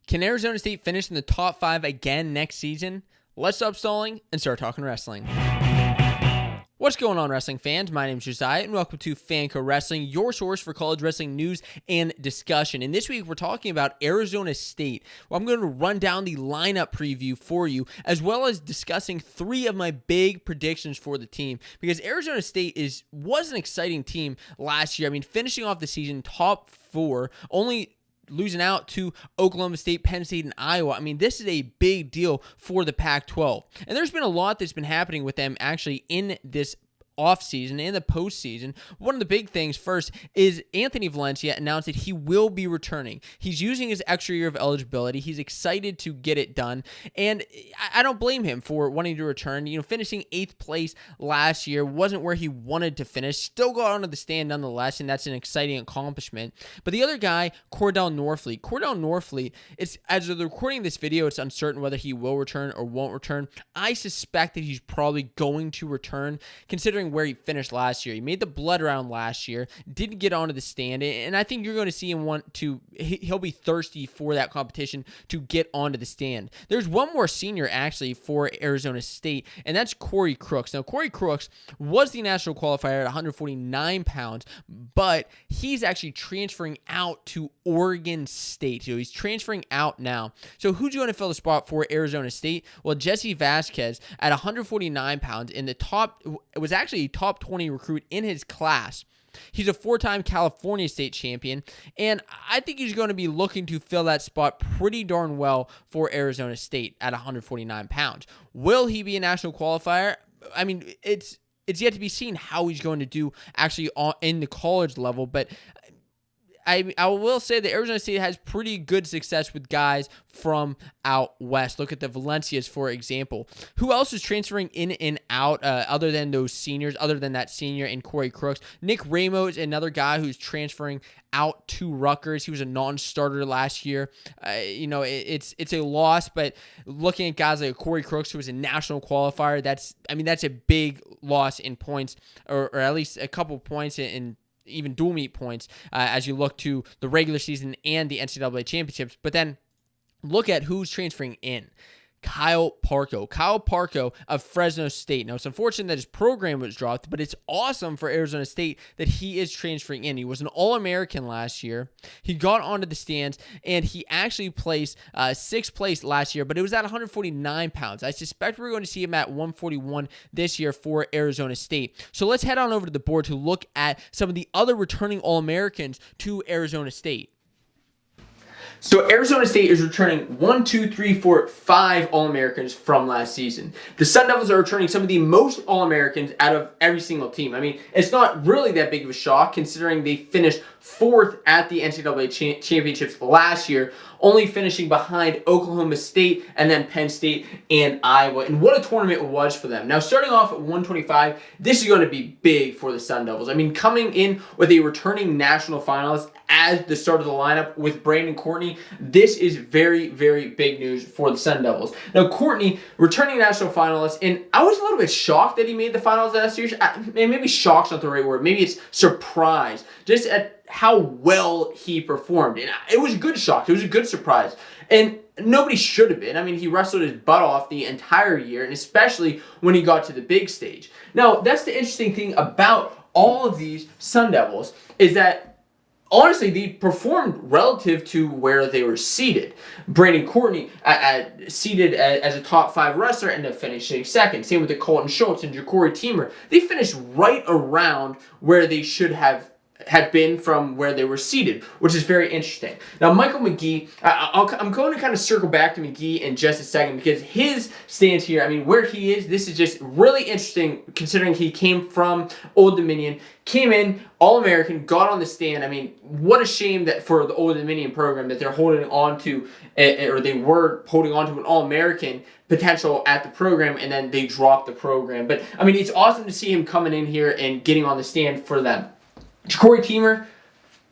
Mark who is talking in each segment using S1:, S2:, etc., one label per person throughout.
S1: Can Arizona State finish in the top 5 again next season? Let's stop stalling and start talking wrestling. What's going on, wrestling fans? My name is Josiah, and welcome to Fanco Wrestling, your source for college wrestling news and discussion. And this week, we're talking about Arizona State. Well, I'm going to run down the lineup preview for you, as well as discussing 3 of my big predictions for the team. Because Arizona State was an exciting team last year. I mean, finishing off the season top 4, only losing out to Oklahoma State, Penn State, and Iowa. I mean, this is a big deal for the Pac-12. And there's been a lot that's been happening with them actually in this offseason and the postseason. One of the big things first is Anthony Valencia announced that he will be returning. He's using his extra year of eligibility. He's excited to get it done, and I don't blame him for wanting to return. You know, finishing 8th place last year wasn't where he wanted to finish. Still got onto the stand nonetheless, and that's an exciting accomplishment. But the other guy, Cordell Norfleet, it's, as of the recording of this video, it's uncertain whether he will return or won't return. I suspect that he's probably going to return, considering where he finished last year. He made the blood round last year, didn't get onto the stand, and I think you're going to see him he'll be thirsty for that competition to get onto the stand. There's one more senior actually for Arizona State, and that's Corey Crooks. Now, Corey Crooks was the national qualifier at 149 pounds, but he's actually transferring out to Oregon State. So he's transferring out now. So who's going to fill the spot for Arizona State? Well, Jesse Vasquez at 149 pounds in the top, was actually a top 20 recruit in his class. He's a 4-time California state champion, and I think he's going to be looking to fill that spot pretty darn well for Arizona State at 149 pounds. Will he be a national qualifier? I mean, it's yet to be seen how he's going to do actually in the college level, but I will say that Arizona State has pretty good success with guys from out west. Look at the Valencias, for example. Who else is transferring in and out other than those seniors, other than that senior and Corey Crooks? Nick Ramos, another guy who's transferring out to Rutgers. He was a non-starter last year. It's a loss, but looking at guys like Corey Crooks, who was a national qualifier, that's a big loss in points, or at least a couple points in even dual meet points as you look to the regular season and the NCAA championships. But then look at who's transferring in. Kyle Parco of Fresno State. Now, it's unfortunate that his program was dropped, but it's awesome for Arizona State that he is transferring in. He was an All-American last year. He got onto the stands, and he actually placed 6th place last year, but it was at 149 pounds. I suspect we're going to see him at 141 this year for Arizona State. So let's head on over to the board to look at some of the other returning All-Americans to Arizona State. So Arizona State is returning 5 All-Americans from last season. The Sundevils are returning some of the most All-Americans out of every single team. I mean, it's not really that big of a shock considering they finished 4th at the NCAA championships last year, only finishing behind Oklahoma State and then Penn State and Iowa. And what a tournament it was for them. Now, starting off at 125, this is going to be big for the Sundevils. I mean, coming in with a returning national finalist as the start of the lineup with Brandon Courtney, this is very, very big news for the Sundevils. Now, Courtney, returning national finalist, and I was a little bit shocked that he made the finals last year. Maybe shocked's not the right word. Maybe it's surprised, just at how well he performed. And it was a good shock. It was a good surprise. And nobody should have been. I mean, he wrestled his butt off the entire year, and especially when he got to the big stage. Now, that's the interesting thing about all of these Sundevils, is that honestly, they performed relative to where they were seated. Brandon Courtney seated as a top 5 wrestler and then finishing 2nd. Same with the Colton Schultz and Ja'Cory Teamer. They finished right around where they should have been from where they were seated, which is very interesting. Now, Michael McGee, I'm going to kind of circle back to McGee in just a second because his stance here, I mean, where he is, this is just really interesting considering he came from Old Dominion, came in, All-American, got on the stand. I mean, what a shame that for the Old Dominion program that they're holding on to, or they were holding on to an All-American potential at the program, and then they dropped the program. But, I mean, it's awesome to see him coming in here and getting on the stand for them. Ja'Cory Teamer,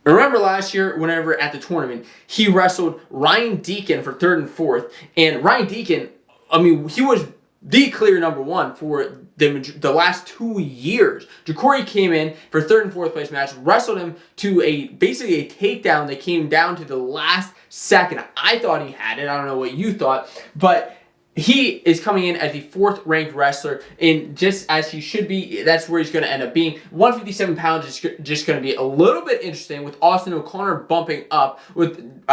S1: remember last year, whenever at the tournament, he wrestled Ryan Deacon for 3rd and 4th. And Ryan Deacon, I mean, he was the clear number one for the last 2 years. Jacory came in for third and fourth place match, wrestled him to basically a takedown that came down to the last second. I thought he had it. I don't know what you thought, but he is coming in as the fourth-ranked wrestler, and just as he should be, that's where he's going to end up being. 157 pounds is just going to be a little bit interesting, with Austin O'Connor bumping up, with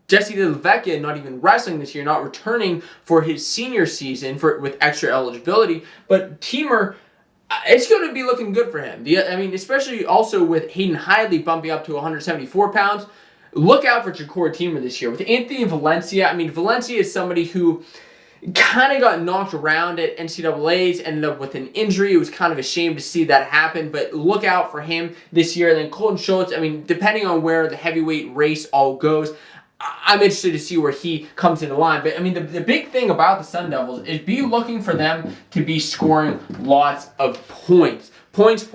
S1: Jesse DeLavecchia not even wrestling this year, not returning for his senior season with extra eligibility. But Teamer, it's going to be looking good for him. Especially also with Hayden Hidley bumping up to 174 pounds. Look out for Jacory Teamer this year. With Anthony Valencia, Valencia is somebody who kind of got knocked around at NCAAs, ended up with an injury. It was kind of a shame to see that happen, but look out for him this year. And then Colton Schultz, depending on where the heavyweight race all goes, I'm interested to see where he comes into line. But, the big thing about the Sun Devils is be looking for them to be scoring lots of points. Points.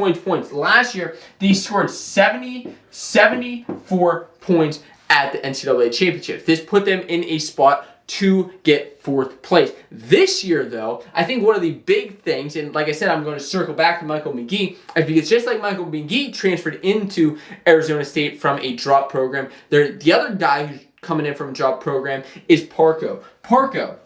S1: Last year, they scored 74 points at the NCAA Championships. This put them in a spot to get fourth place. This year, though, I think one of the big things, and like I said, I'm going to circle back to Michael McGee, is because just like Michael McGee transferred into Arizona State from a drop program, the other guy who's coming in from a drop program is Parco. Parco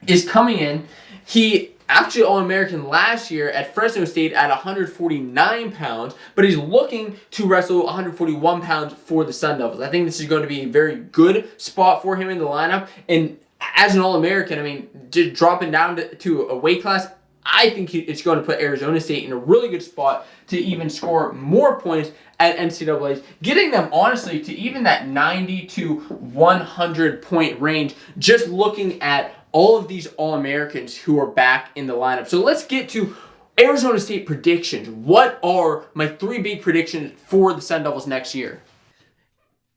S1: is coming in. He actually All-American last year at Fresno State at 149 pounds, but he's looking to wrestle 141 pounds for the Sun Devils. I think this is going to be a very good spot for him in the lineup. And as an All-American, just dropping down to a weight class, I think it's going to put Arizona State in a really good spot to even score more points at NCAAs, getting them, honestly, to even that 90 to 100 point range, just looking at all of these All-Americans who are back in the lineup. So let's get to Arizona State predictions. What are my 3 big predictions for the Sun Devils next year?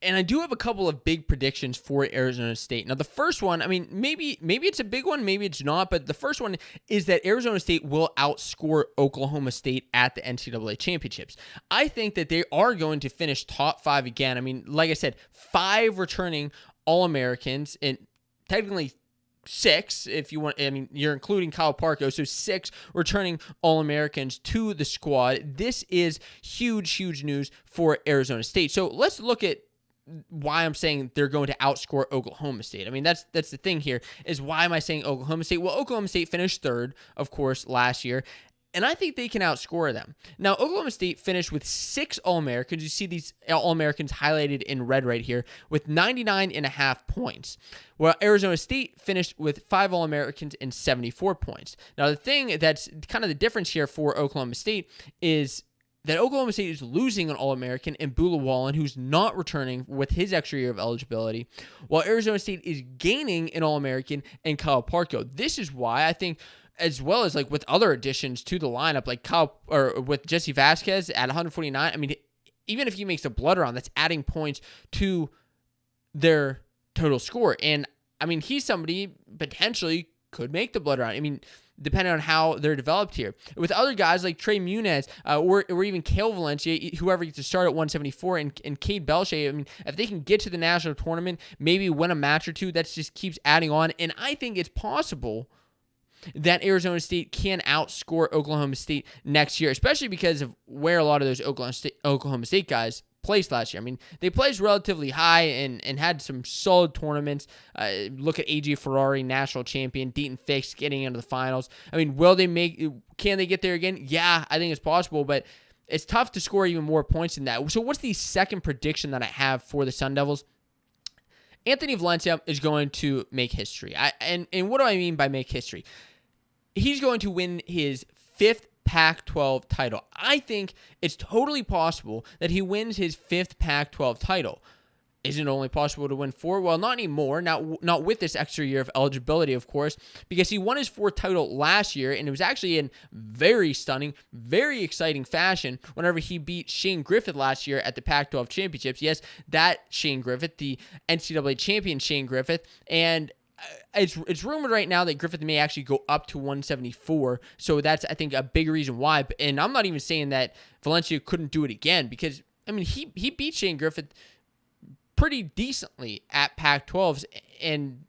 S1: And I do have a couple of big predictions for Arizona State. Now, the first one, maybe it's a big one, maybe it's not, but the first one is that Arizona State will outscore Oklahoma State at the NCAA Championships. I think that they are going to finish top 5 again. Like I said, 5 returning All-Americans, and technically 6, if you want. You're including Kyle Parco, so 6 returning All-Americans to the squad. This is huge news for Arizona State. So let's look at why I'm saying they're going to outscore Oklahoma State. That's the thing here, is why am I saying Oklahoma State? Well, Oklahoma State finished 3rd, of course, last year, and I think they can outscore them. Now, Oklahoma State finished with 6 All-Americans. You see these All-Americans highlighted in red right here with 99.5 points. Well, Arizona State finished with 5 All-Americans and 74 points. Now, the thing that's kind of the difference here for Oklahoma State is that Oklahoma State is losing an All-American in Bula Wallen, who's not returning with his extra year of eligibility, while Arizona State is gaining an All-American in Kyle Parco. This is why I think, as well as with other additions to the lineup, with Jesse Vasquez at 149, even if he makes a blood round, that's adding points to their total score. And he's somebody potentially could make the blood round. Depending on how they're developed here. With other guys like Trey Muniz or even Cale Valencia, whoever gets to start at 174, and Cade Belshea, if they can get to the national tournament, maybe win a match or two, that just keeps adding on. And I think it's possible that Arizona State can outscore Oklahoma State next year, especially because of where a lot of those Oklahoma State guys placed last year. They placed relatively high and had some solid tournaments. Look at AJ Ferrari, national champion, Deaton Fix getting into the finals. Can they get there again? Yeah, I think it's possible, but it's tough to score even more points than that. So what's the second prediction that I have for the Sun Devils? Anthony Valencia is going to make history. And what do I mean by make history? He's going to win his 5th Pac-12 title. I think it's totally possible that he wins his 5th Pac-12 title. Isn't it only possible to win 4? Well, not anymore. Not with this extra year of eligibility, of course, because he won his 4th title last year, and it was actually in very stunning, very exciting fashion whenever he beat Shane Griffith last year at the Pac-12 championships. Yes, that Shane Griffith, the NCAA champion Shane Griffith, and it's rumored right now that Griffith may actually go up to 174, so that's, I think, a big reason why. And I'm not even saying that Valencia couldn't do it again, because, he beat Shane Griffith pretty decently at Pac-12s, and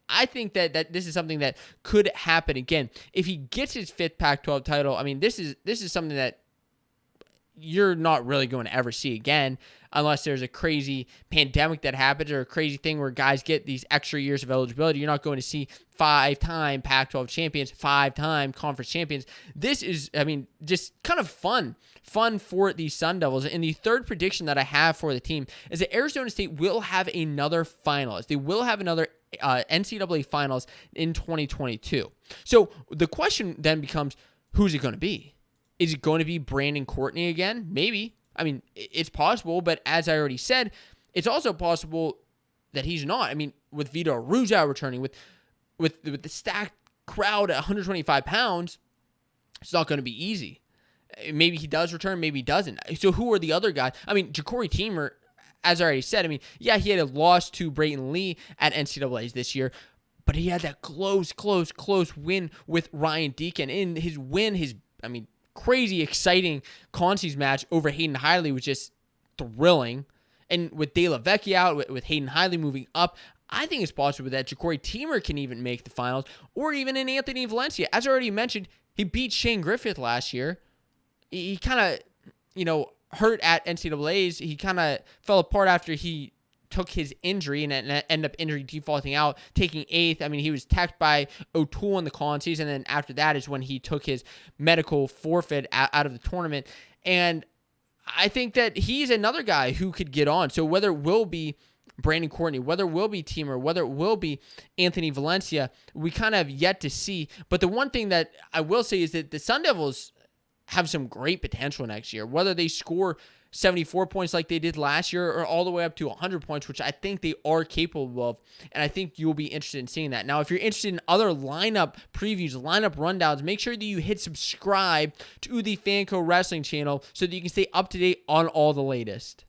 S1: I think that this is something that could happen again. If he gets his 5th Pac-12 title, I mean, this is something that you're not really going to ever see again unless there's a crazy pandemic that happens or a crazy thing where guys get these extra years of eligibility. You're not going to see 5-time Pac-12 champions, 5-time conference champions. This is, I mean, just kind of fun for the Sun Devils. And the third prediction that I have for the team is that Arizona State will have another finalist. They will have another NCAA finals in 2022. So the question then becomes, who's it going to be? Is it going to be Brandon Courtney again? Maybe. I mean, it's possible, but as I already said, it's also possible that he's not. I mean, with Vito Aruzzo returning, with the stacked crowd at 125 pounds, it's not going to be easy. Maybe he does return, maybe he doesn't. So who are the other guys? I mean, Ja'Cory Teamer, as I already said, I mean, yeah, he had a loss to Brayton Lee at NCAAs this year, but he had that close win with Ryan Deacon. In his win, crazy exciting consies match over Hayden Hiley was just thrilling. And with De La Vecchia out, with Hayden Hiley moving up, I think it's possible that Ja'Cory Teamer can even make the finals, or even in Anthony Valencia. As I already mentioned, he beat Shane Griffith last year. He kind of, hurt at NCAAs. He kind of fell apart after he took his injury and ended up injury defaulting out, taking 8th. I mean, he was tacked by O'Toole in the consies, and then after that is when he took his medical forfeit out of the tournament. And I think that he's another guy who could get on. So whether it will be Brandon Courtney, whether it will be Teamer, whether it will be Anthony Valencia, we kind of have yet to see. But the one thing that I will say is that the Sun Devils have some great potential next year, whether they score 74 points like they did last year or all the way up to 100 points, which I think they are capable of, and I think you'll be interested in seeing that. Now, if you're interested in other lineup previews, lineup rundowns, make sure that you hit subscribe to the Fanco Wrestling channel so that you can stay up to date on all the latest.